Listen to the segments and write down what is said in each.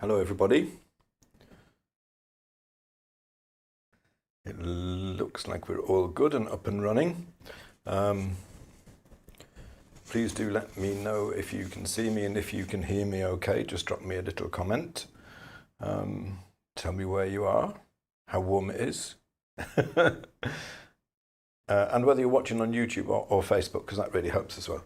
Hello everybody. It looks like we're all good and up and running. Please do let me know if you can see me and if you can hear me okay. Just drop me a little comment. Tell me where you are, how warm it is. And whether you're watching on YouTube or Facebook, because that really helps as well.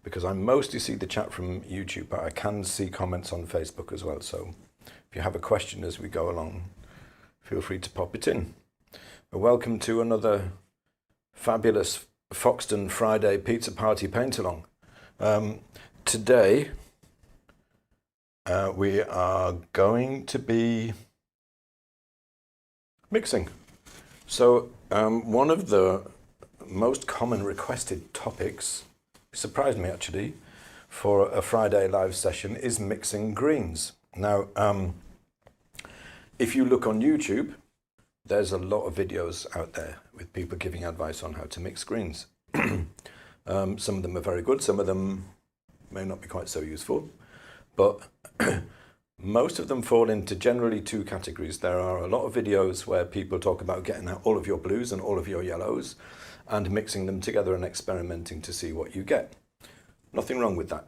Because I mostly see the chat from YouTube, but I can see comments on Facebook as well. So if you have a question as we go along, feel free to pop it in. Welcome to another fabulous Foxton Friday Pizza Party Paint Along. Today we are going to be mixing. So one of the most common requested topics, surprised me actually, for a Friday live session is mixing greens. Now, if you look on YouTube, there's a lot of videos out there with people giving advice on how to mix greens. Some of them are very good, some of them may not be quite so useful, but most of them fall into generally two categories. There are a lot of videos where people talk about getting out all of your blues and all of your yellows and mixing them together and experimenting to see what you get. Nothing wrong with that.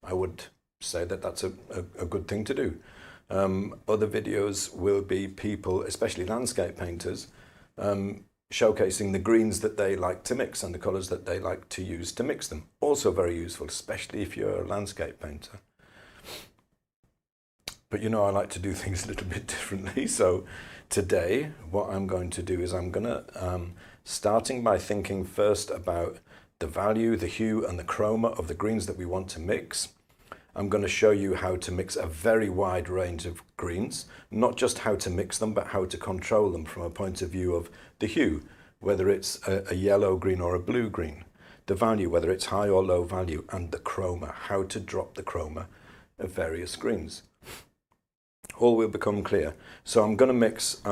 I would say that that's a good thing to do. Other videos will be people, especially landscape painters, showcasing the greens that they like to mix and the colours that they like to use to mix them. Also very useful, especially if you're a landscape painter. But you know, I like to do things a little bit differently. So today, what I'm going to do is I'm going to, starting by thinking first about the value, the hue and the chroma of the greens that we want to mix. I'm going to show you how to mix a very wide range of greens, not just how to mix them, but how to control them from a point of view of the hue, whether it's a yellow green or a blue green, the value, whether it's high or low value, and the chroma, how to drop the chroma of various greens. All will become clear. So I'm going to mix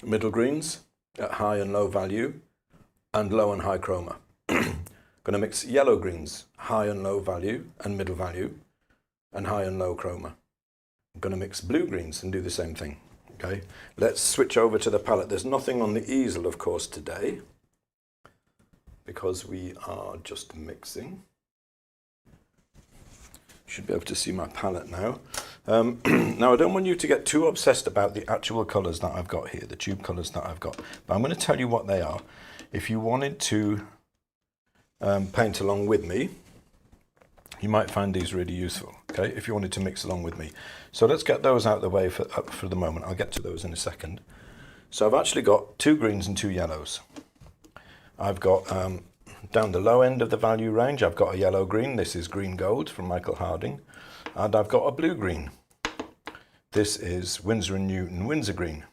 middle greens at high and low value and low and high chroma. Going to mix yellow greens, high and low value and middle value, and high and low chroma. I'm going to mix blue greens and do the same thing. Okay, let's switch over to the palette. There's nothing on the easel, of course, today, because we are just mixing. Should be able to see my palette now. Now, I don't want you to get too obsessed about the actual colours that I've got here, the tube colours that I've got, but I'm going to tell you what they are. If you wanted to paint along with me, you might find these really useful, okay, if you wanted to mix along with me. So let's get those out of the way for the moment. I'll get to those in a second. So I've actually got two greens and two yellows. I've got, down the low end of the value range, I've got a yellow green. This is Green Gold from Michael Harding. And I've got a blue green. This is Winsor & Newton Windsor Green.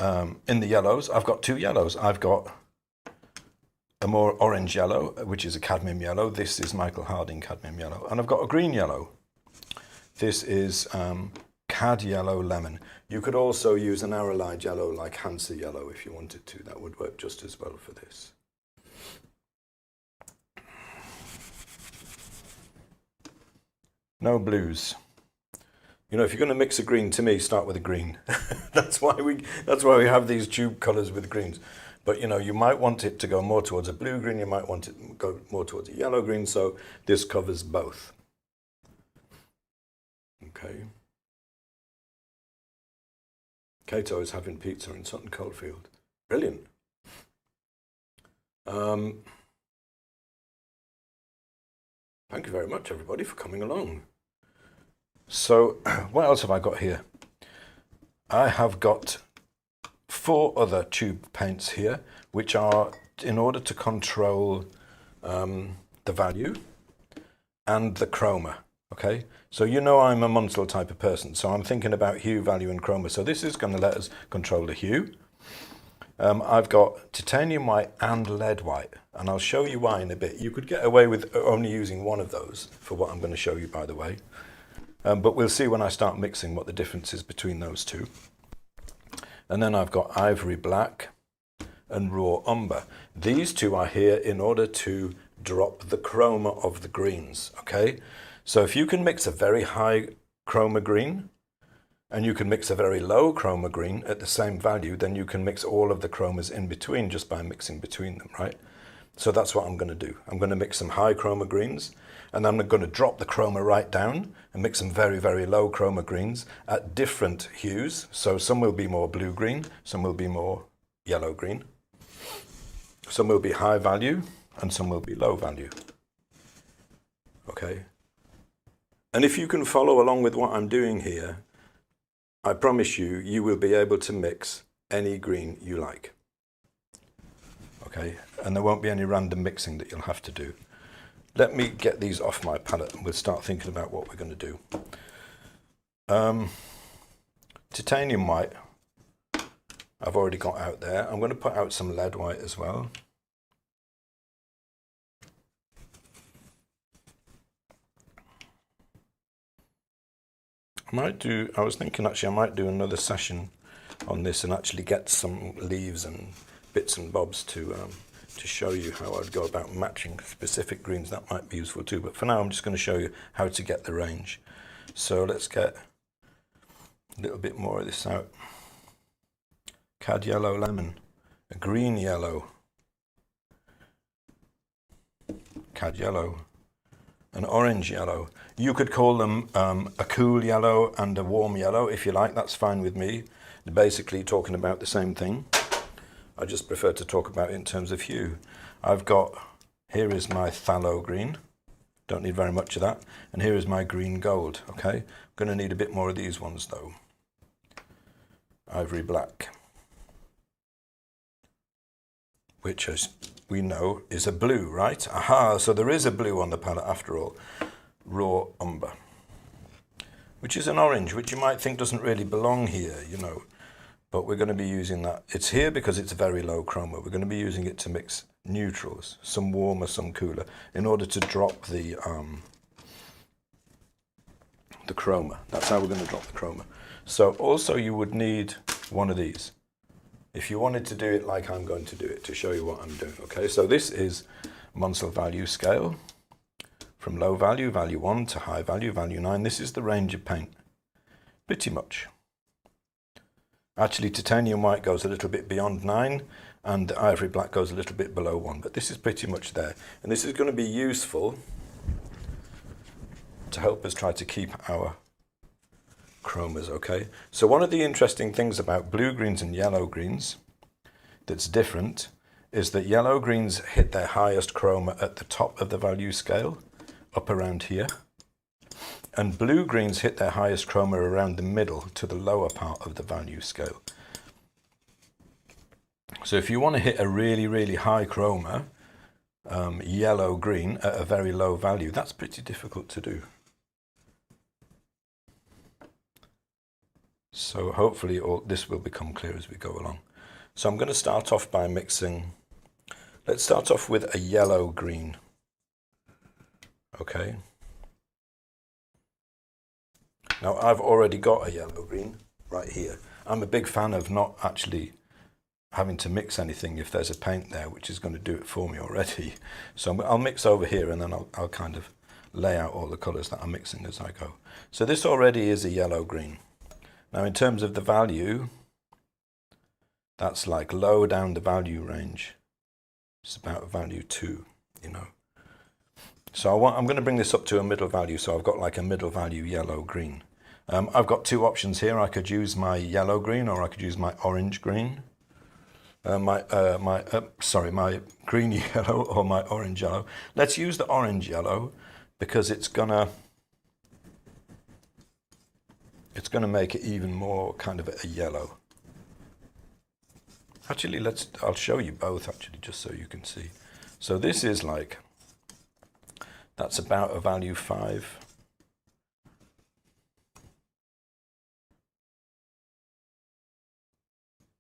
In the yellows, I've got two yellows. I've got a more orange yellow, which is a cadmium yellow. This is Michael Harding cadmium yellow. And I've got a green yellow. This is cad yellow lemon. You could also use an arrowline yellow like Hansa yellow if you wanted to. That would work just as well for this. No blues. You know, if you're going to mix a green, to me, start with a green. That's why we have these tube colours with greens. But you know, you might want it to go more towards a blue green, you might want it to go more towards a yellow green, so this covers both. Okay. Kato is having pizza in Sutton Coldfield. Brilliant. Thank you very much, everybody, for coming along. So, what else have I got here? I have got 4 other tube paints here, which are in order to control the value and the chroma. Okay, so you know I'm a Munsell type of person, so I'm thinking about hue, value and chroma. So this is going to let us control the hue. I've got titanium white and lead white, and I'll show you why in a bit. You could get away with only using one of those for what I'm going to show you, by the way. But we'll see when I start mixing what the difference is between those two. And then I've got ivory black and raw umber. These two are here in order to drop the chroma of the greens, okay? So if you can mix a very high chroma green and you can mix a very low chroma green at the same value, then you can mix all of the chromas in between just by mixing between them, right? So that's what I'm going to do. I'm going to mix some high chroma greens, and I'm going to drop the chroma right down and mix some very, very low chroma greens at different hues. So some will be more blue-green, some will be more yellow-green. Some will be high value, and some will be low value. Okay? And if you can follow along with what I'm doing here, I promise you, you will be able to mix any green you like. Okay, and there won't be any random mixing that you'll have to do. Let me get these off my palette and we'll start thinking about what we're going to do. Titanium white, I've already got out there. I'm going to put out some lead white as well. I was thinking actually I might do another session on this and actually get some leaves and bits and bobs to show you how I'd go about matching specific greens. That might be useful too, but for now I'm just going to show you how to get the range. So let's get a little bit more of this out. Cad yellow lemon, a green yellow, cad yellow, an orange yellow. You could call them a cool yellow and a warm yellow if you like, that's fine with me. They're basically talking about the same thing. I just prefer to talk about it in terms of hue. Here is my phthalo green. Don't need very much of that. And here is my green gold, okay? I'm going to need a bit more of these ones though. Ivory black, which as we know is a blue, right? Aha, so there is a blue on the palette after all. Raw umber, which is an orange, which you might think doesn't really belong here, you know. But we're going to be using that. It's here because it's very low chroma. We're going to be using it to mix neutrals, some warmer, some cooler, in order to drop the chroma. That's how we're going to drop the chroma. So also you would need one of these if you wanted to do it like I'm going to do it, to show you what I'm doing. Okay, so this is Munsell value scale from low value, value 1, to high value, value 9. This is the range of paint, pretty much. Actually, titanium white goes a little bit beyond 9, and the ivory black goes a little bit below 1, but this is pretty much there. And this is going to be useful to help us try to keep our chromas, okay? So one of the interesting things about blue greens and yellow greens that's different is that yellow greens hit their highest chroma at the top of the value scale, up around here. And blue greens hit their highest chroma around the middle to the lower part of the value scale. So if you want to hit a really, really high chroma, yellow-green at a very low value, that's pretty difficult to do. So hopefully this will become clear as we go along. So I'm going to start off by mixing, let's start off with a yellow-green, okay? Now I've already got a yellow-green right here. I'm a big fan of not actually having to mix anything if there's a paint there, which is going to do it for me already. So I'll mix over here and then I'll kind of lay out all the colours that I'm mixing as I go. So this already is a yellow-green. Now in terms of the value, that's like low down the value range. It's about value 2, you know. So I'm going to bring this up to a middle value, so I've got like a middle value yellow-green. I've got two options here. I could use my yellow-green or I could use my orange-green. My green yellow or my orange yellow. Let's use the orange yellow because it's gonna make it even more kind of a yellow. Actually, I'll show you both actually, just so you can see. So this is like, that's about a value 5.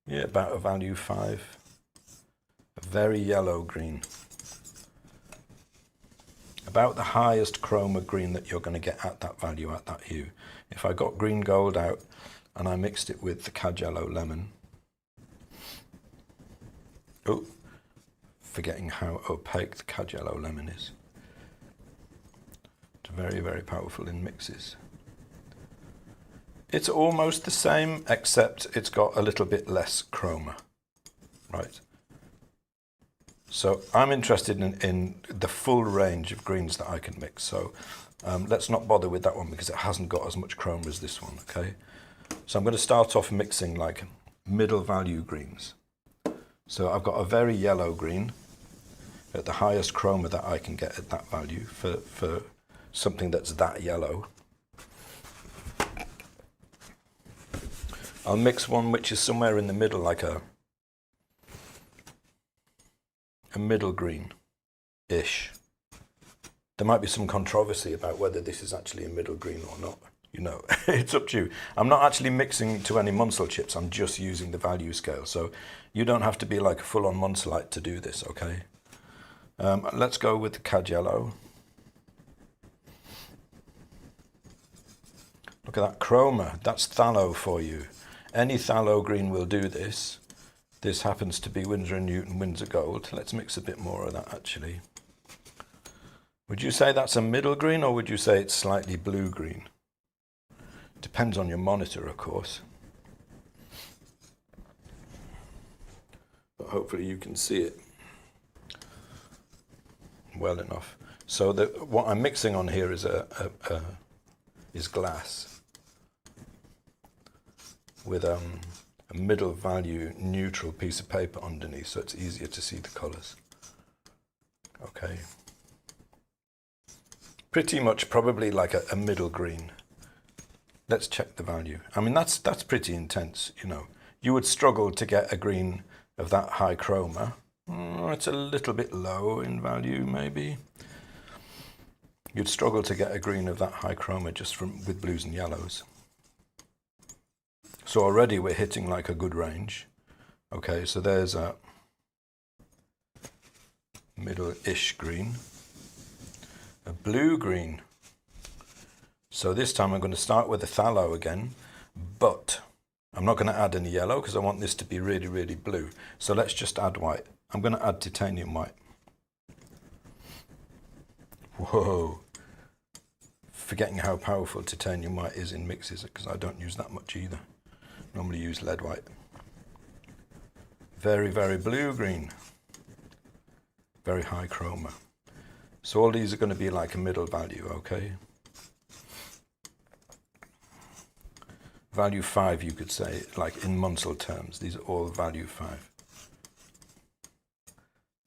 Yeah, about a value 5. A very yellow-green. About the highest chroma green that you're going to get at that value, at that hue. If I got green gold out and I mixed it with the cad yellow lemon. Oh, forgetting how opaque the cad yellow lemon is. It's very, very powerful in mixes. It's almost the same, except it's got a little bit less chroma, right? So I'm interested in the full range of greens that I can mix. So let's not bother with that one because it hasn't got as much chroma as this one, okay? So I'm going to start off mixing like middle value greens. So I've got a very yellow green at the highest chroma that I can get at that value for something that's that yellow. I'll mix one which is somewhere in the middle, like a middle green-ish. There might be some controversy about whether this is actually a middle green or not. You know, it's up to you. I'm not actually mixing to any Munsell chips. I'm just using the value scale. So you don't have to be like a full-on Munsellite to do this, okay? Let's go with the cad yellow. Look at that chroma. That's phthalo for you. Any phthalo green will do this. This happens to be Winsor & Newton Windsor Gold. Let's mix a bit more of that, actually. Would you say that's a middle green, or would you say it's slightly blue-green? Depends on your monitor, of course. But hopefully you can see it well enough. So what I'm mixing on here is is glass with a middle value neutral piece of paper underneath, so it's easier to see the colours. Okay. Pretty much probably like a middle green. Let's check the value. I mean, that's pretty intense, you know. You would struggle to get a green of that high chroma. It's a little bit low in value, maybe. You'd struggle to get a green of that high chroma just with blues and yellows. So already we're hitting like a good range. Okay, so there's a middle-ish green. A blue-green. So this time I'm going to start with a phthalo again, but I'm not going to add any yellow because I want this to be really, really blue. So let's just add white. I'm going to add titanium white. Whoa. Forgetting how powerful titanium white is in mixes because I don't use that much either. Normally use lead white. Very, very blue-green. Very high chroma. So all these are going to be like a middle value, okay? Value 5, you could say, like in Munsell terms. These are all value 5.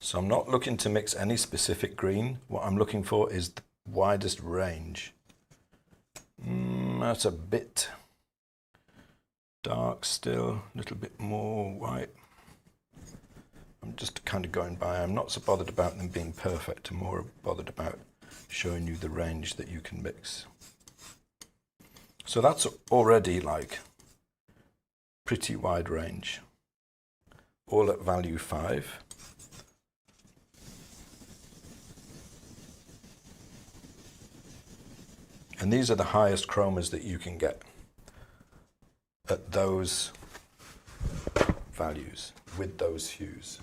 So I'm not looking to mix any specific green. What I'm looking for is the widest range. That's a bit dark still, a little bit more white. I'm just kind of going by. I'm not so bothered about them being perfect. I'm more bothered about showing you the range that you can mix. So that's already like pretty wide range, all at value 5. And these are the highest chromas that you can get at those values with those hues.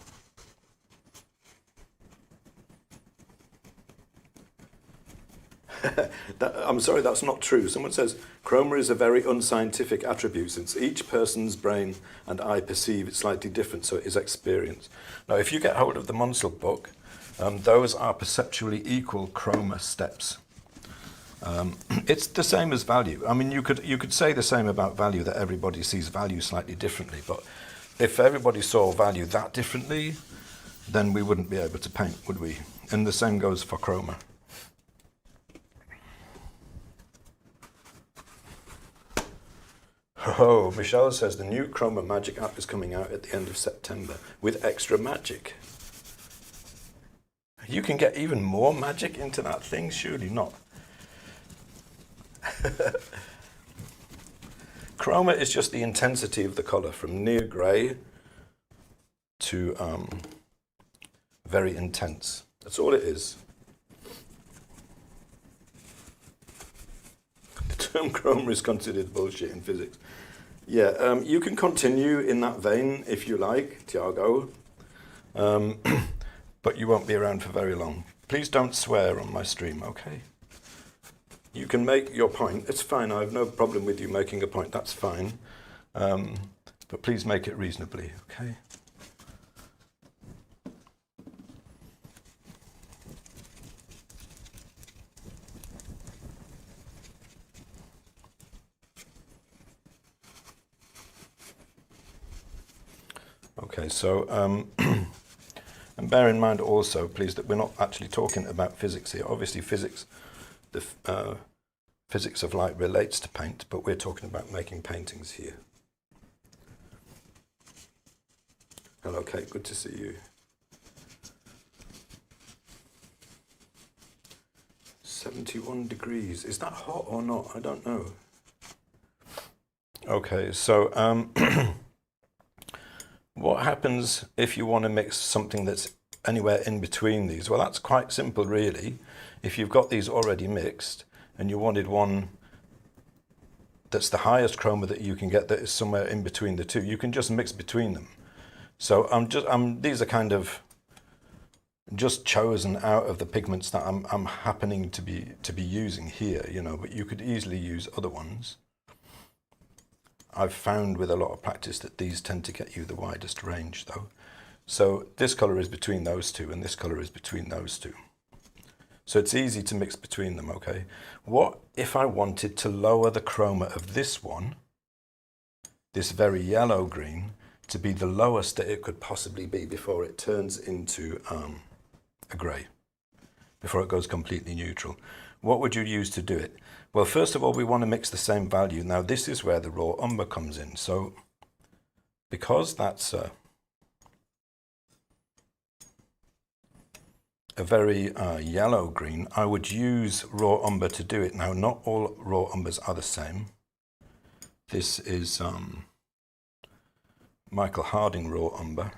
I'm sorry, that's not true. Someone says, chroma is a very unscientific attribute since each person's brain and eye perceive it slightly different, so it is experience. Now, if you get hold of the Munsell book, those are perceptually equal chroma steps. It's the same as value. I mean, you could say the same about value, that everybody sees value slightly differently, but if everybody saw value that differently, then we wouldn't be able to paint, would we? And the same goes for chroma. Oh, Michelle says the new Chroma Magic app is coming out at the end of September with extra magic. You can get even more magic into that thing? Surely not. Chroma is just the intensity of the color from near grey to very intense. That's all it is. The term chroma is considered bullshit in physics. Yeah, you can continue in that vein if you like, Tiago. but you won't be around for very long. Please don't swear on my stream, okay? You can make your point. It's fine. I have no problem with you making a point. That's fine. But please make it reasonably, okay? Okay, so, and bear in mind also, please, that we're not actually talking about physics here. Obviously, physics, the physics of light relates to paint, but we're talking about making paintings here. Hello, Kate, good to see you. 71 degrees. Is that hot or not? I don't know. Okay, so what happens if you want to mix something that's anywhere in between these? Well, that's quite simple, really. If you've got these already mixed and you wanted one that's the highest chroma that you can get that is somewhere in between the two, you can just mix between them. So these are kind of just chosen out of the pigments that I'm happening to be using here, you know, but you could easily use other ones. I've found with a lot of practice that these tend to get you the widest range though. So this color is between those two and this color is between those two. So it's easy to mix between them, okay? What if I wanted to lower the chroma of this one, this very yellow green, to be the lowest that it could possibly be before it turns into a grey, before it goes completely neutral? What would you use to do it? Well, first of all, we want to mix the same value. Now, this is where the raw umber comes in. So because that's a very yellow green, I would use raw umber to do it. Now, not all raw umbers are the same. This is Michael Harding raw umber,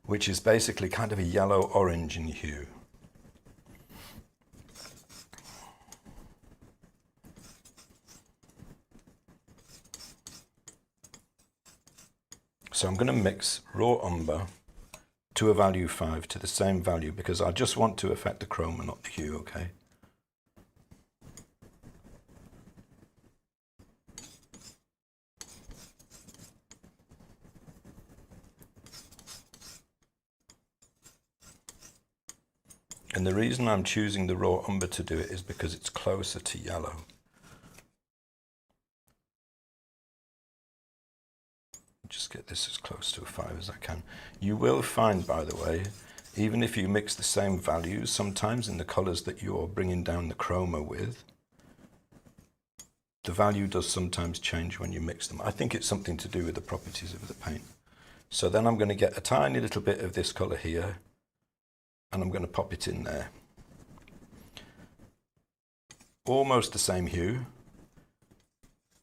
which is basically kind of a yellow-orange in hue. So I'm going to mix raw umber to a value 5 to the same value because I just want to affect the chroma, not the hue, okay? And the reason I'm choosing the raw umber to do it is because it's closer to yellow. Just get this as close to a 5 as I can. You will find, by the way, even if you mix the same values, sometimes in the colors that you're bringing down the chroma with, the value does sometimes change when you mix them. I think it's something to do with the properties of the paint. So then I'm going to get a tiny little bit of this color here, and I'm going to pop it in there. Almost the same hue,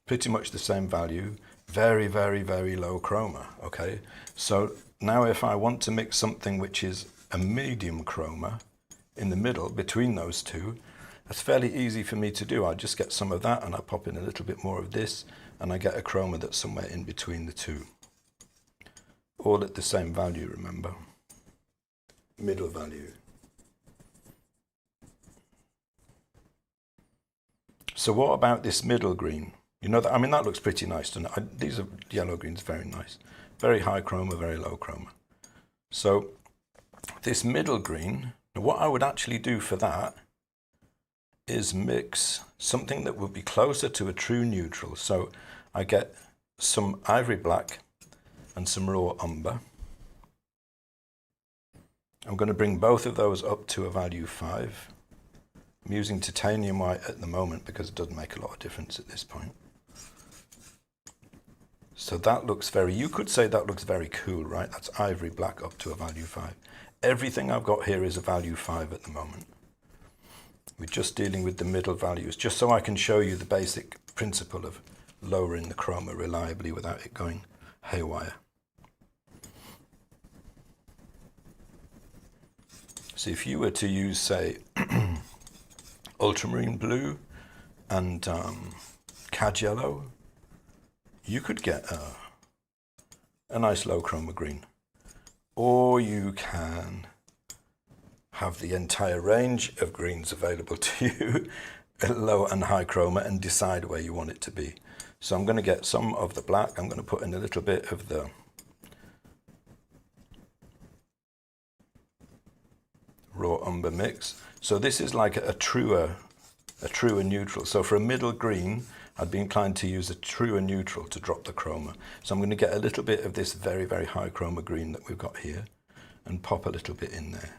pretty much the same value, very, very, very low chroma, okay? So now if I want to mix something which is a medium chroma in the middle between those two, that's fairly easy for me to do. I just get some of that and I pop in a little bit more of this and I get a chroma that's somewhere in between the two. All at the same value, remember? Middle value. So what about this middle green? You know, I mean, that looks pretty nice, doesn't it? These are yellow greens, very nice. Very high chroma, very low chroma. So this middle green, what I would actually do for that is mix something that would be closer to a true neutral. So I get some ivory black and some raw umber. I'm going to bring both of those up to a value 5. I'm using titanium white at the moment because it doesn't make a lot of difference at this point. So that looks very, you could say that looks very cool, right? That's ivory black up to a value 5. Everything I've got here is a value 5 at the moment. We're just dealing with the middle values, just so I can show you the basic principle of lowering the chroma reliably without it going haywire. So if you were to use, say, ultramarine blue and cad yellow, you could get a nice low chroma green. Or you can have the entire range of greens available to you, low and high chroma, and decide where you want it to be. So I'm going to get some of the black, I'm going to put in a little bit of the raw umber mix. So this is like a truer neutral. So for a middle green, I'd be inclined to use a truer neutral to drop the chroma. So I'm going to get a little bit of this very, very high chroma green that we've got here and pop a little bit in there.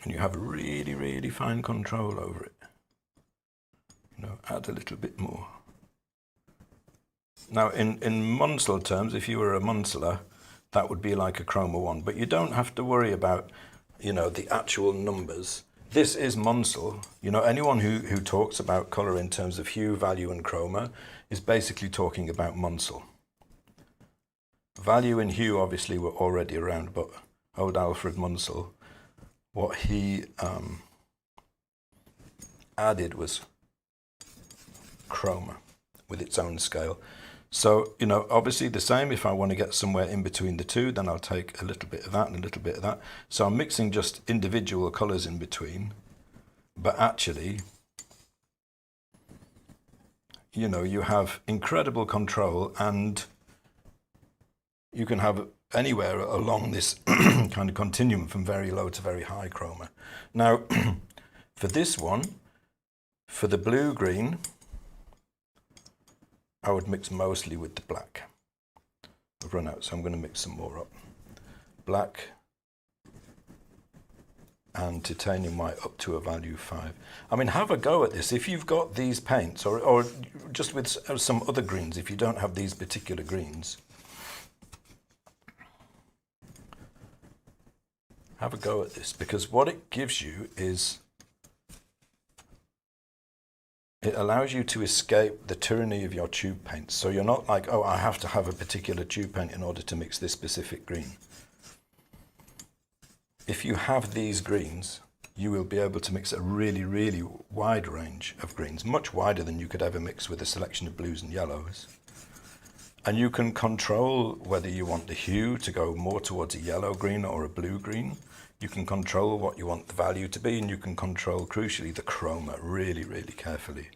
And you have really, really fine control over it. You know, add a little bit more. Now, in Munsell terms, if you were a Munseller, that would be like a chroma 1. But you don't have to worry about, you know, the actual numbers. This is Munsell. You know, anyone who talks about colour in terms of hue, value, and chroma is basically talking about Munsell. Value and hue obviously were already around, but old Alfred Munsell, what he added was chroma with its own scale. So, you know, obviously the same, if I want to get somewhere in between the two, then I'll take a little bit of that and a little bit of that. So I'm mixing just individual colours in between, but actually, you know, you have incredible control, and you can have anywhere along this kind of continuum from very low to very high chroma. Now, for this one, for the blue-green, I would mix mostly with the black. I've run out, so I'm going to mix some more up. Black and titanium white up to a value 5. I mean, have a go at this. If you've got these paints, or just with some other greens, if you don't have these particular greens, have a go at this, because what it gives you is it allows you to escape the tyranny of your tube paints. So you're not like, oh, I have to have a particular tube paint in order to mix this specific green. If you have these greens, you will be able to mix a really, really wide range of greens, much wider than you could ever mix with a selection of blues and yellows. And you can control whether you want the hue to go more towards a yellow green or a blue green. You can control what you want the value to be, and you can control, crucially, the chroma really, really carefully.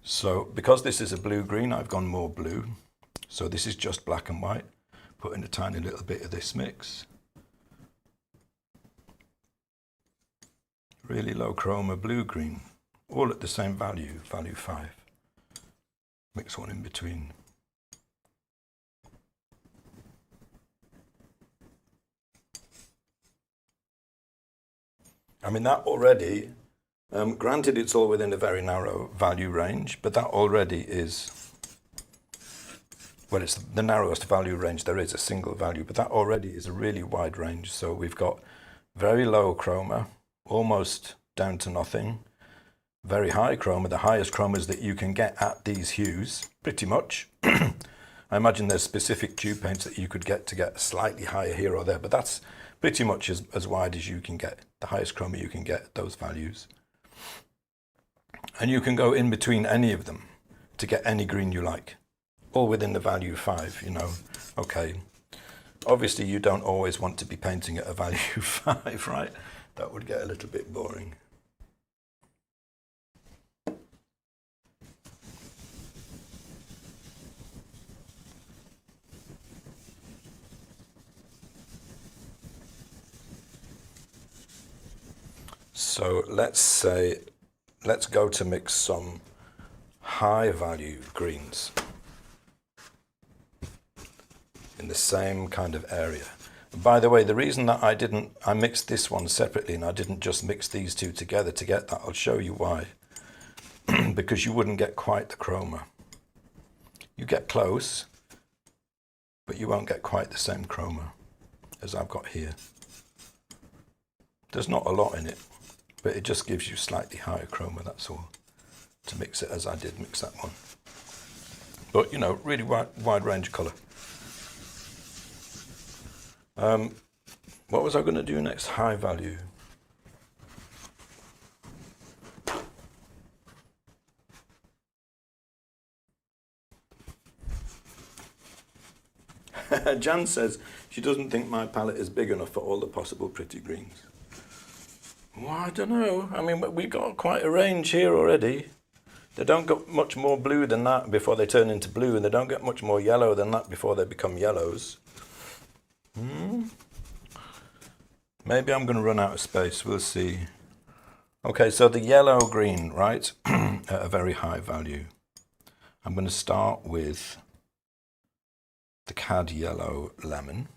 So because this is a blue-green, I've gone more blue. So this is just black and white. Put in a tiny little bit of this mix. Really low chroma blue-green, all at the same value, value 5. Mix one in between. I mean, that already, granted it's all within a very narrow value range, but that already is, well, it's the narrowest value range there is, a single value, but that already is a really wide range. So we've got very low chroma, almost down to nothing, very high chroma, the highest chromas that you can get at these hues, pretty much. I imagine there's specific tube paints that you could get to get slightly higher here or there, but that's pretty much as wide as you can get, the highest chroma you can get at those values. And you can go in between any of them to get any green you like, all within the value 5, you know. Okay, obviously you don't always want to be painting at a value 5, right? That would get a little bit boring. So let's go to mix some high value greens in the same kind of area. By the way, the reason that I mixed this one separately and I didn't just mix these two together to get that, I'll show you why. Because you wouldn't get quite the chroma. You get close, but you won't get quite the same chroma as I've got here. There's not a lot in it, but it just gives you slightly higher chroma, that's all, to mix it as I did mix that one. But, you know, really wide range colour. What was I going to do next? High value. Jan says she doesn't think my palette is big enough for all the possible pretty greens. Well, I don't know. I mean, we've got quite a range here already. They don't get much more blue than that before they turn into blue, and they don't get much more yellow than that before they become yellows. Maybe I'm going to run out of space. We'll see. Okay, so the yellow-green, right, at a very high value. I'm going to start with the cad yellow lemon.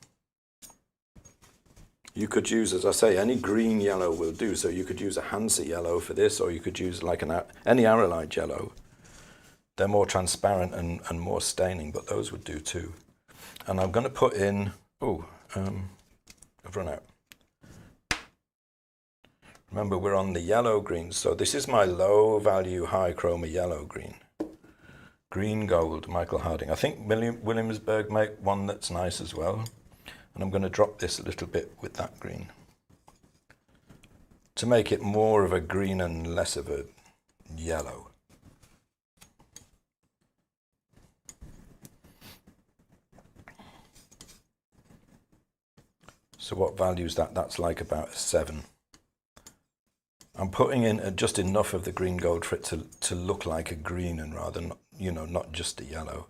You could use, as I say, any green yellow will do. So you could use a Hansa yellow for this, or you could use like any arrowlight yellow. They're more transparent and more staining, but those would do too. And I'm going to put in, I've run out. Remember, we're on the yellow green, so this is my low value, high chroma yellow green. Green gold, Michael Harding. I think Williamsburg make one that's nice as well. And I'm going to drop this a little bit with that green to make it more of a green and less of a yellow. So what value is that? That's like about a 7. I'm putting in just enough of the green gold for it to look like a green and rather not, not just a yellow.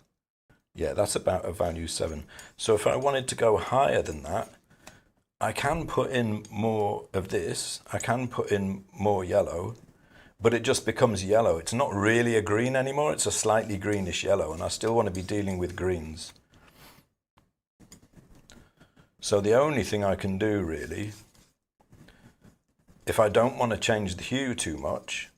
Yeah, that's about a value 7. So if I wanted to go higher than that, I can put in more of this. I can put in more yellow, but it just becomes yellow. It's not really a green anymore. It's a slightly greenish yellow, and I still want to be dealing with greens. So the only thing I can do really, if I don't want to change the hue too much,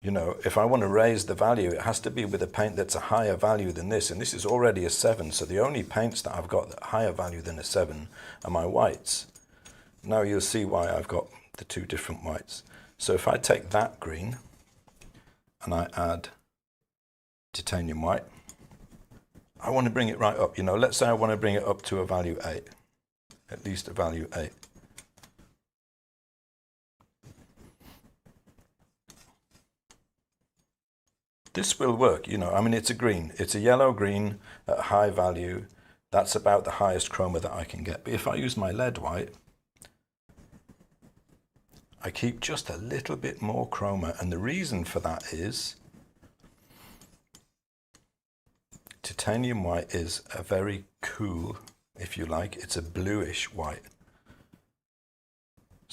if I want to raise the value, it has to be with a paint that's a higher value than this, and this is already a 7, so the only paints that I've got that are higher value than a 7 are my whites. Now you'll see why I've got the 2 different whites. So if I take that green and I add titanium white, I want to bring it right up. Let's say I want to bring it up to a value 8, at least a value 8. This will work, I mean, it's a green. It's a yellow-green at high value. That's about the highest chroma that I can get. But if I use my lead white, I keep just a little bit more chroma. And the reason for that is titanium white is a very cool, if you like, it's a bluish white.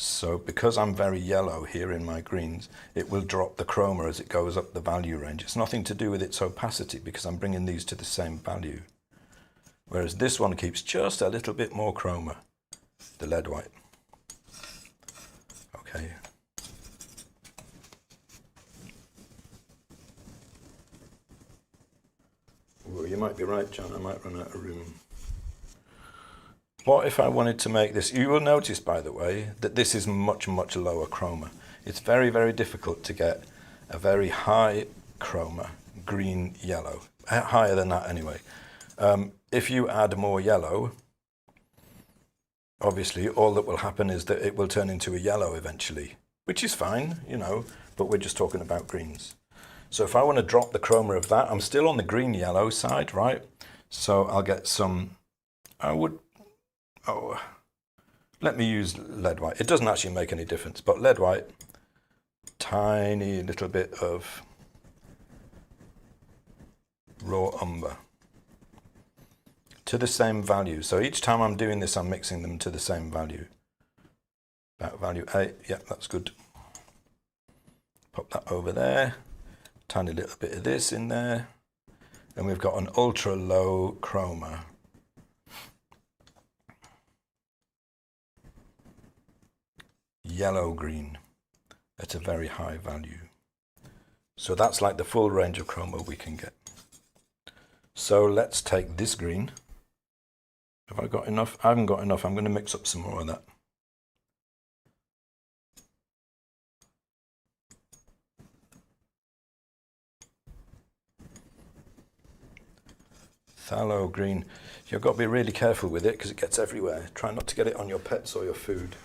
So because I'm very yellow here in my greens, it will drop the chroma as it goes up the value range. It's nothing to do with its opacity because I'm bringing these to the same value. Whereas this one keeps just a little bit more chroma, the lead white. Okay. Well, you might be right, John. I might run out of room. What if I wanted to make this? You will notice, by the way, that this is much, much lower chroma. It's very, very difficult to get a very high chroma, green, yellow. Higher than that anyway. If you add more yellow, obviously all that will happen is that it will turn into a yellow eventually, which is fine, but we're just talking about greens. So if I want to drop the chroma of that, I'm still on the green-yellow side, right? So I'll get some, let me use lead white. It doesn't actually make any difference, but lead white, tiny little bit of raw umber to the same value. So each time I'm doing this, I'm mixing them to the same value. About value 8, yeah, that's good. Pop that over there, tiny little bit of this in there, and we've got an ultra low chroma. Yellow-green at a very high value. So that's like the full range of chroma we can get. So let's take this green. Have I got enough? I haven't got enough. I'm going to mix up some more of that. Phthalo green. You've got to be really careful with it because it gets everywhere. Try not to get it on your pets or your food.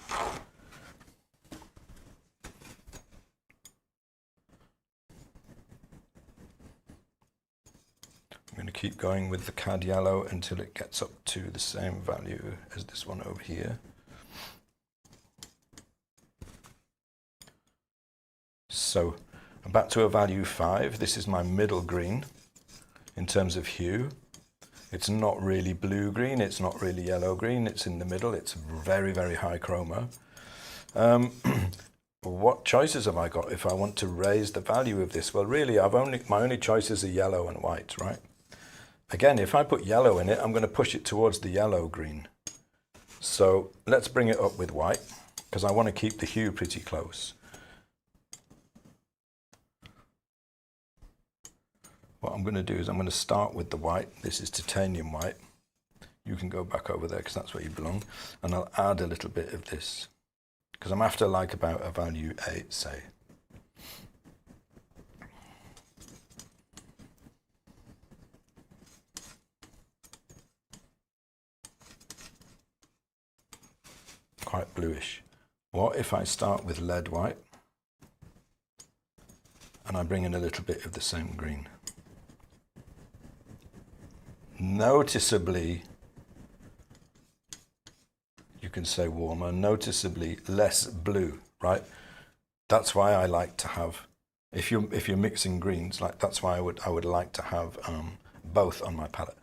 I'm going to keep going with the cad yellow until it gets up to the same value as this one over here. So I'm back to a value 5. This is my middle green in terms of hue. It's not really blue-green, it's not really yellow-green, it's in the middle, it's very, very high chroma. What choices have I got if I want to raise the value of this? Well, really, my only choices are yellow and white, right? Again, if I put yellow in it, I'm going to push it towards the yellow-green. So let's bring it up with white, because I want to keep the hue pretty close. What I'm going to do is I'm going to start with the white. This is titanium white. You can go back over there because that's where you belong. And I'll add a little bit of this because I'm after like about a value 8, say. Quite bluish. What if I start with lead white and I bring in a little bit of the same green? Noticeably, you can say warmer, noticeably less blue, right? That's why I like to have, if you're mixing greens, like that's why I would like to have both on my palette.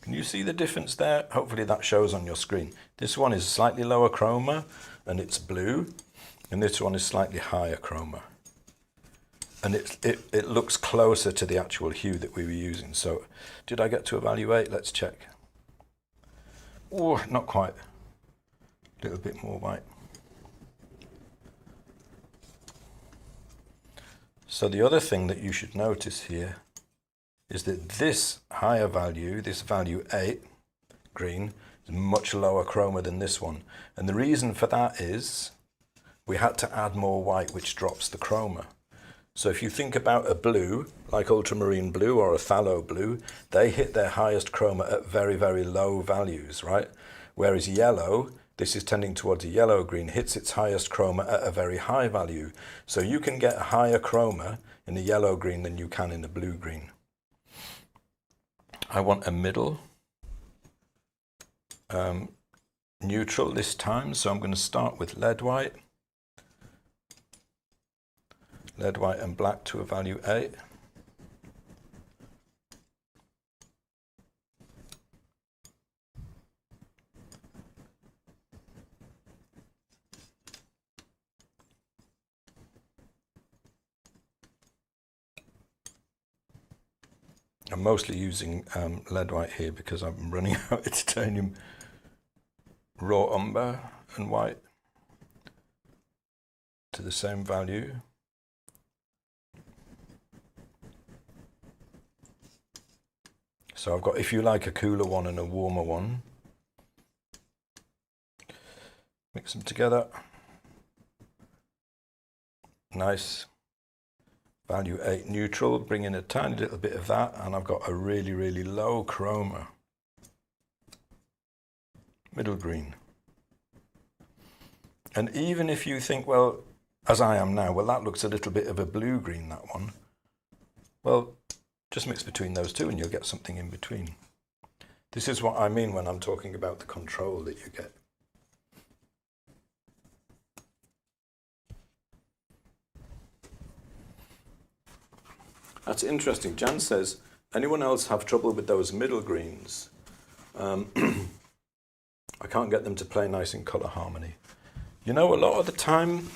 Can you see the difference there? Hopefully that shows on your screen. This one is slightly lower chroma and it's blue, and this one is slightly higher chroma. And it looks closer to the actual hue that we were using. So did I get to a value 8? Let's check. Oh, not quite. A little bit more white. So the other thing that you should notice here is that this higher value, this value 8, green, is much lower chroma than this one. And the reason for that is we had to add more white, which drops the chroma. So if you think about a blue, like ultramarine blue or a phthalo blue, they hit their highest chroma at very, very low values, right? Whereas yellow, this is tending towards a yellow-green, hits its highest chroma at a very high value. So you can get a higher chroma in a yellow-green than you can in a blue-green. I want a middle neutral this time, so I'm going to start with lead white. Lead white and black to a value 8. I'm mostly using lead white here because I'm running out of titanium raw umber and white to the same value. So I've got, if you like, a cooler one and a warmer one. Mix them together. Nice. Value 8 neutral, bring in a tiny little bit of that, and I've got a really, really low chroma. Middle green. And even if you think, well, as I am now, well, that looks a little bit of a blue-green, that one. Well, just mix between those two and you'll get something in between. This is what I mean when I'm talking about the control that you get. That's interesting. Jan says, anyone else have trouble with those middle greens? I can't get them to play nice in color harmony. You know, a lot of the time,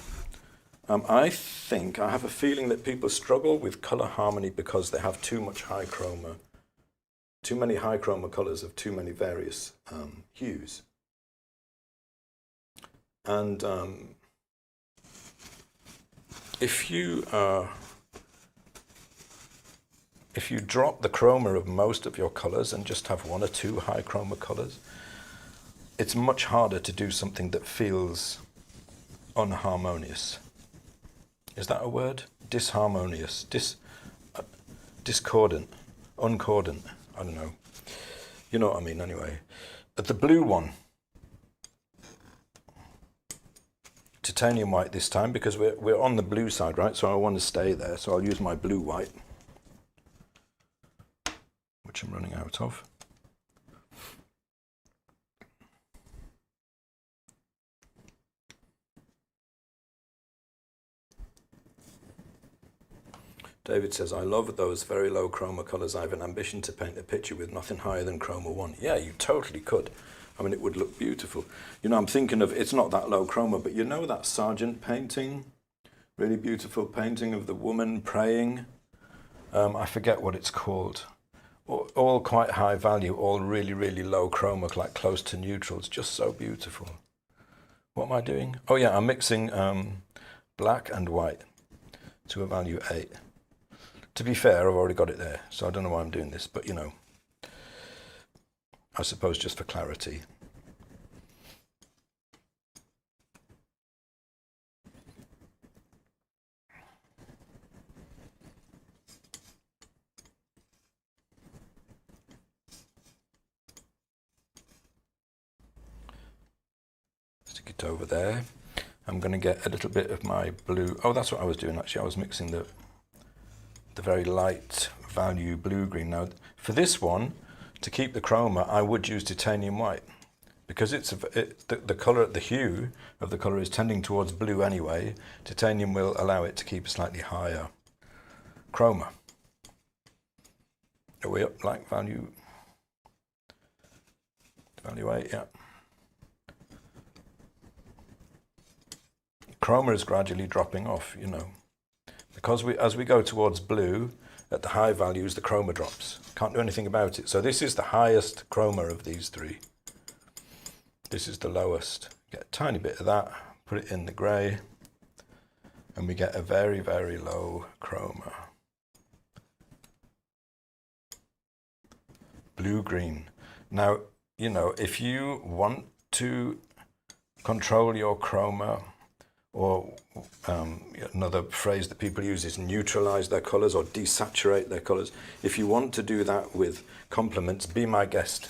I have a feeling that people struggle with color harmony because they have too much high chroma, too many high chroma colors of too many various hues. And if you drop the chroma of most of your colors and just have one or two high chroma colors, it's much harder to do something that feels unharmonious. Is that a word? Disharmonious, discordant, uncordant, I don't know. You know what I mean anyway. But the blue one, titanium white this time, because we're on the blue side, right? So I want to stay there. So I'll use my blue white, which I'm running out of. David says, I love those very low chroma colors. I have an ambition to paint a picture with nothing higher than chroma 1. Yeah, you totally could. I mean, it would look beautiful. You know, I'm thinking of, it's not that low chroma, but you know that Sargent painting? Really beautiful painting of the woman praying. I forget what it's called. All quite high value, all really, really low chroma, like close to neutral. It's just so beautiful. What am I doing? Oh yeah, I'm mixing black and white to a value 8. To be fair, I've already got it there, so I don't know why I'm doing this, but you know, I suppose just for clarity. Stick it over there. I'm going to get a little bit of my blue. Oh, that's what I was doing actually. I was mixing the very light value blue-green. Now, for this one, to keep the chroma, I would use titanium white because the color, the hue of the color is tending towards blue anyway. Titanium will allow it to keep a slightly higher chroma. Are we up like value 8? Yeah. Chroma is gradually dropping off, you know. Because as we go towards blue, at the high values, the chroma drops. Can't do anything about it. So this is the highest chroma of these three. This is the lowest. Get a tiny bit of that, put it in the grey, and we get a very, very low chroma. Blue-green. Now, you know, if you want to control your chroma, or another phrase that people use is neutralize their colors or desaturate their colors. If you want to do that with complements, be my guest.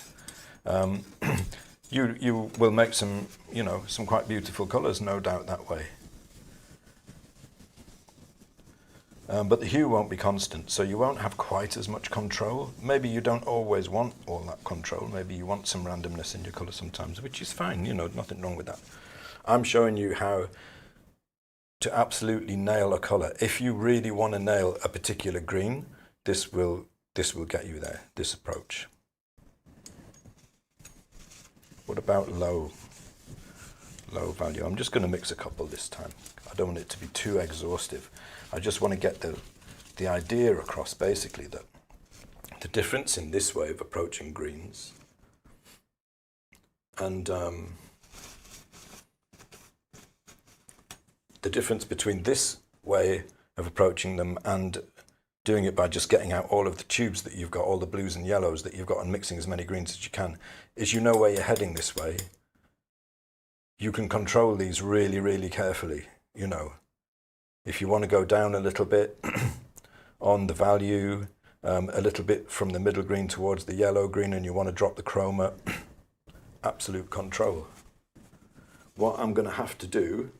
You will make some, you know, some quite beautiful colors, no doubt that way. But the hue won't be constant, so you won't have quite as much control. Maybe you don't always want all that control. Maybe you want some randomness in your color sometimes, which is fine, you know, nothing wrong with that. I'm showing you how to absolutely nail a color. If you really want to nail a particular green, this will get you there, this approach. What about low value? I'm just going to mix a couple this time. I don't want it to be too exhaustive. I just want to get the idea across, basically, that the difference in this way of approaching greens and the difference between this way of approaching them and doing it by just getting out all of the tubes that you've got, all the blues and yellows that you've got, and mixing as many greens as you can, is you know where you're heading this way. You can control these really, really carefully, you know. If you want to go down a little bit on the value, a little bit from the middle green towards the yellow green, and you want to drop the chroma, absolute control. What I'm going to have to do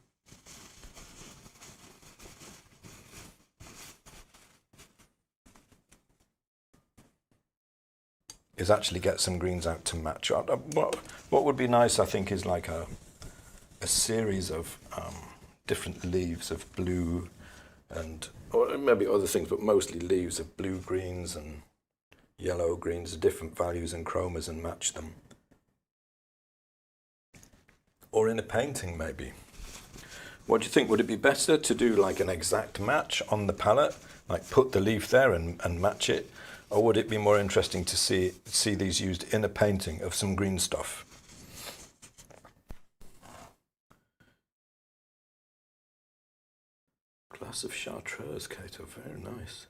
is actually get some greens out to match. What would be nice, I think, is like a series of different leaves of blue and, or maybe other things, but mostly leaves of blue greens and yellow greens, different values and chromas, and match them. Or in a painting, maybe. What do you think? Would it be better to do like an exact match on the palette, like put the leaf there and match it? Or would it be more interesting to see these used in a painting of some green stuff? Glass of Chartreuse, Cato, very nice.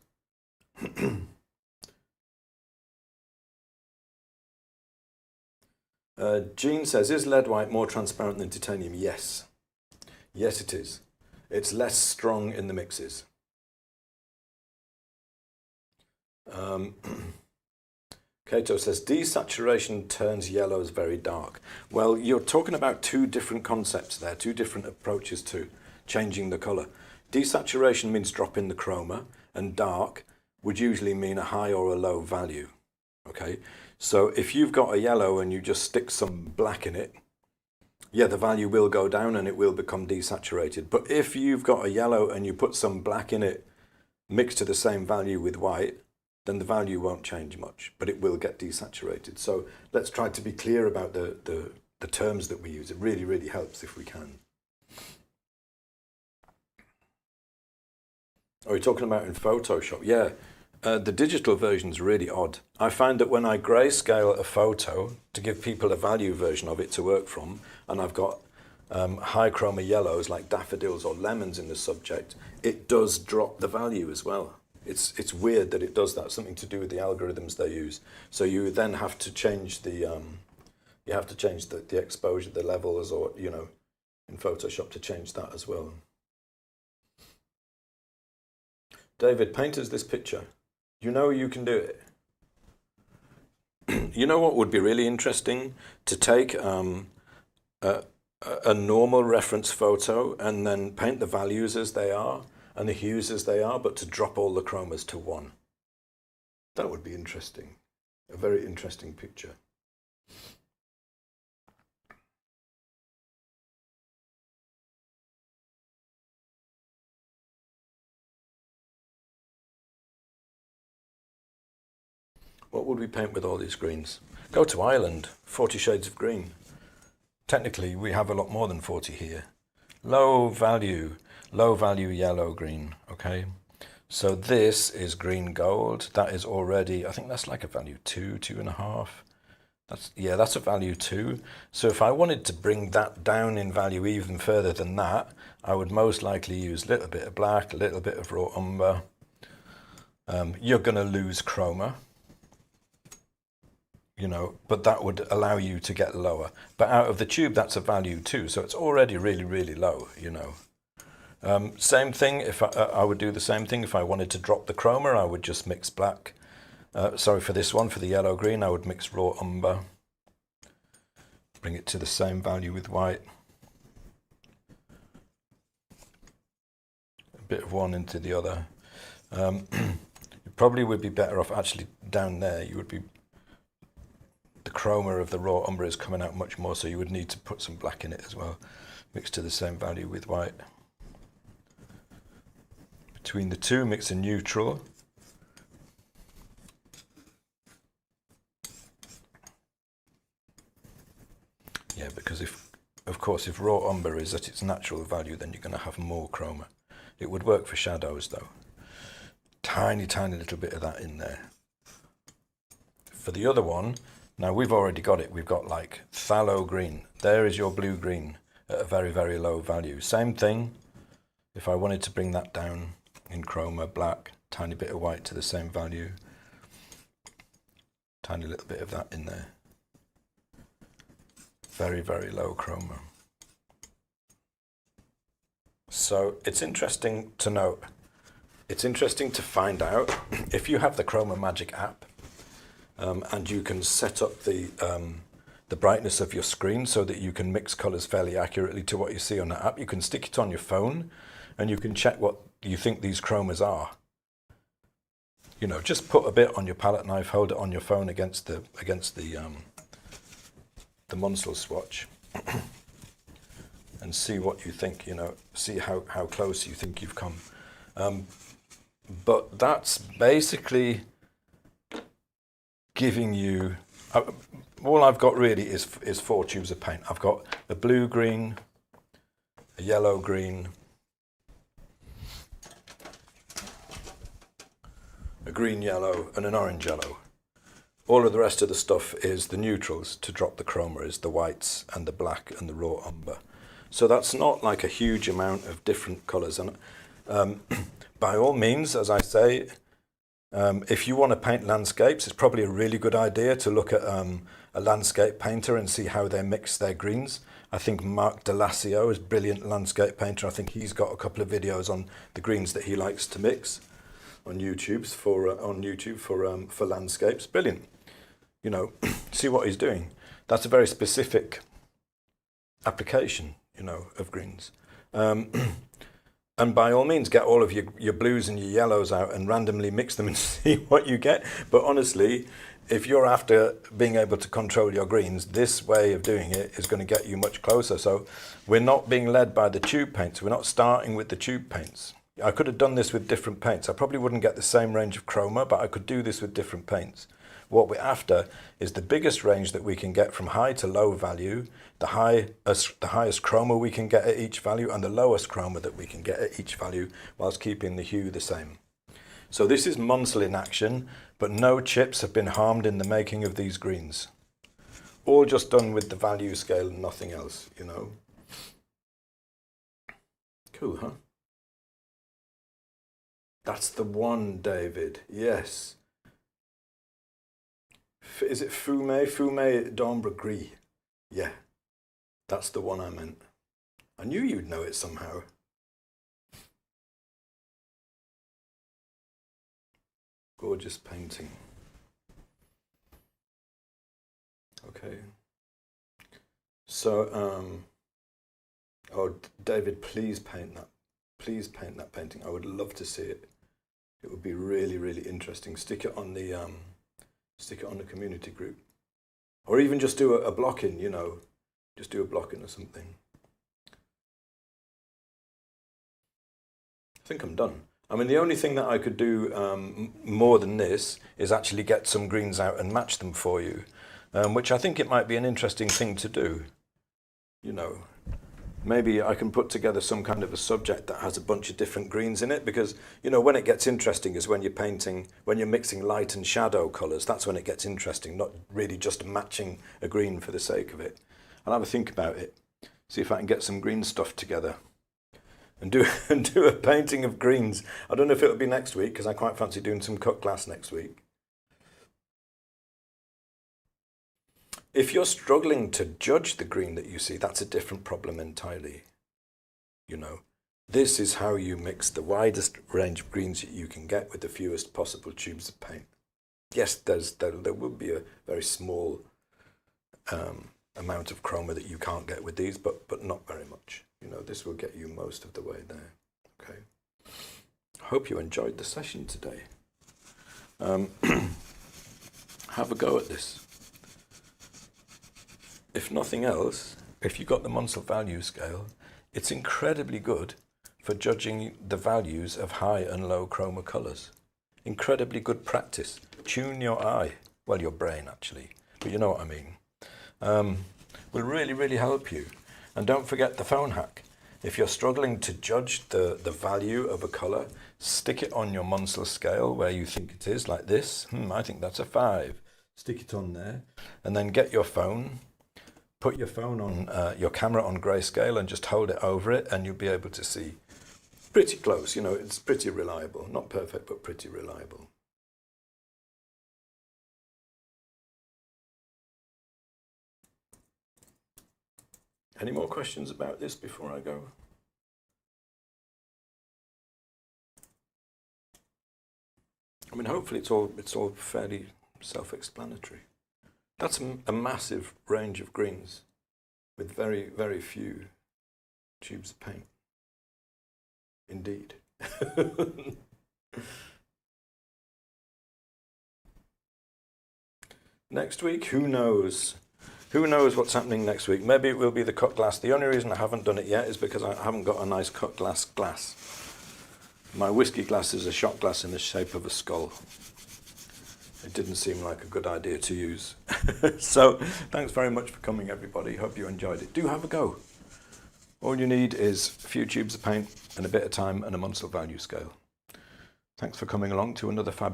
Jean says, is lead white more transparent than titanium? Yes. Yes, it is. It's less strong in the mixes. Kato says, desaturation turns yellows very dark. Well, you're talking about two different concepts there, two different approaches to changing the colour. Desaturation means dropping the chroma, and dark would usually mean a high or a low value. Okay, so if you've got a yellow and you just stick some black in it, yeah, the value will go down and it will become desaturated. But if you've got a yellow and you put some black in it mixed to the same value with white, then the value won't change much, but it will get desaturated. So let's try to be clear about the terms that we use. It really, really helps if we can. Are you talking about in Photoshop? Yeah, the digital version is really odd. I find that when I grayscale a photo to give people a value version of it to work from, and I've got high chroma yellows like daffodils or lemons in the subject, it does drop the value as well. It's weird that it does that, something to do with the algorithms they use. So you then have to change the exposure, the levels, or in Photoshop to change that as well. David, paint us this picture. You know you can do it. You know what would be really interesting? To take a normal reference photo and then paint the values as they are and the hues as they are, but to drop all the chromas to 1. That would be interesting. A very interesting picture. What would we paint with all these greens? Go to Ireland, 40 shades of green. Technically, we have a lot more than 40 here. Low value yellow green, okay? So this is green gold. That is already, I think that's like a value 2, 2.5. That's a value 2. So if I wanted to bring that down in value even further than that, I would most likely use a little bit of black, a little bit of raw umber. You're going to lose chroma, but that would allow you to get lower. But out of the tube, that's a value 2, so it's already really, really low, Same thing, if I would do the same thing if I wanted to drop the chroma, I would just mix black. For this one, for the yellow-green, I would mix raw umber. Bring it to the same value with white. A bit of one into the other. You probably would be better off actually down there. You would be... The chroma of the raw umber is coming out much more, so you would need to put some black in it as well. Mix to the same value with white. Between the two, mix a neutral. Yeah, because if raw umber is at its natural value, then you're going to have more chroma. It would work for shadows though. Tiny, tiny little bit of that in there. For the other one, now we've already got it. We've got like phthalo green. There is your blue green at a very, very low value. Same thing. If I wanted to bring that down in chroma, black, tiny bit of white to the same value. Tiny little bit of that in there. Very, very low chroma. So it's interesting to note. It's interesting to find out if you have the Chroma Magic app and you can set up the brightness of your screen so that you can mix colors fairly accurately to what you see on the app. You can stick it on your phone and you can check what you think these chromas are. Just put a bit on your palette knife, hold it on your phone against the Munsell swatch and see what you think, see how close you think you've come. But that's basically giving you, all I've got really is 4 tubes of paint. I've got a blue-green, a yellow-green, a green-yellow and an orange-yellow. All of the rest of the stuff is the neutrals to drop the chroma, is the whites and the black and the raw umber. So that's not like a huge amount of different colours. And by all means, as I say, if you want to paint landscapes, it's probably a really good idea to look at a landscape painter and see how they mix their greens. I think Mark Delasio is a brilliant landscape painter. I think he's got a couple of videos on the greens that he likes to mix on YouTube for landscapes. Brilliant. you know, see what he's doing. That's a very specific application, you know, of greens. And by all means, get all of your blues and your yellows out and randomly mix them and see what you get. But honestly, if you're after being able to control your greens, this way of doing it is going to get you much closer. So we're not being led by the tube paints. We're not starting with the tube paints. I could have done this with different paints. I probably wouldn't get the same range of chroma, but I could do this with different paints. What we're after is the biggest range that we can get from high to low value, the highest chroma we can get at each value, and the lowest chroma that we can get at each value, whilst keeping the hue the same. So this is Munsell in action, but no chips have been harmed in the making of these greens. All just done with the value scale and nothing else, you know. Cool, huh? That's the one, David. Yes. Is it Fume d'Ombre Gris? Yeah, that's the one I meant. I knew you'd know it somehow. Gorgeous painting. Okay. So, oh, David, please paint that. Please paint that painting. I would love to see it. It would be really, really interesting. Stick it on the community group, or even just do a block-in, you know, just do a block-in or something. I think I'm done. I mean, the only thing that I could do more than this is actually get some greens out and match them for you, which I think it might be an interesting thing to do. You know, maybe I can put together some kind of a subject that has a bunch of different greens in it, because, you know, when it gets interesting is when you're painting, when you're mixing light and shadow colours. That's when it gets interesting, not really just matching a green for the sake of it. I'll have a think about it, see if I can get some green stuff together and do a painting of greens. I don't know if it'll be next week, because I quite fancy doing some cut glass next week. If you're struggling to judge the green that you see, that's a different problem entirely. You know, this is how you mix the widest range of greens that you can get with the fewest possible tubes of paint. Yes, there will be a very small amount of chroma that you can't get with these, but not very much. You know, this will get you most of the way there. Okay. I hope you enjoyed the session today. Have a go at this. If nothing else, if you got the Munsell value scale, it's incredibly good for judging the values of high and low chroma colours. Incredibly good practice. Tune your eye, well, your brain actually, but you know what I mean. Will really, really help you. And don't forget the phone hack. If you're struggling to judge the value of a colour, stick it on your Munsell scale where you think it is, like this. I think that's a 5. Stick it on there, and then get your phone. Put your phone on, your camera on grayscale and just hold it over it, and you'll be able to see pretty close. You know, it's pretty reliable. Not perfect, but pretty reliable. Any more questions about this before I go? I mean, hopefully it's all fairly self-explanatory. That's a massive range of greens with very, very few tubes of paint. Indeed. Next week, who knows? Who knows what's happening next week? Maybe it will be the cut glass. The only reason I haven't done it yet is because I haven't got a nice cut glass. My whiskey glass is a shot glass in the shape of a skull. It didn't seem like a good idea to use. So thanks very much for coming, everybody. Hope you enjoyed it. Do have a go. All you need is a few tubes of paint and a bit of time and a Munsell value scale. Thanks for coming along to another fabulous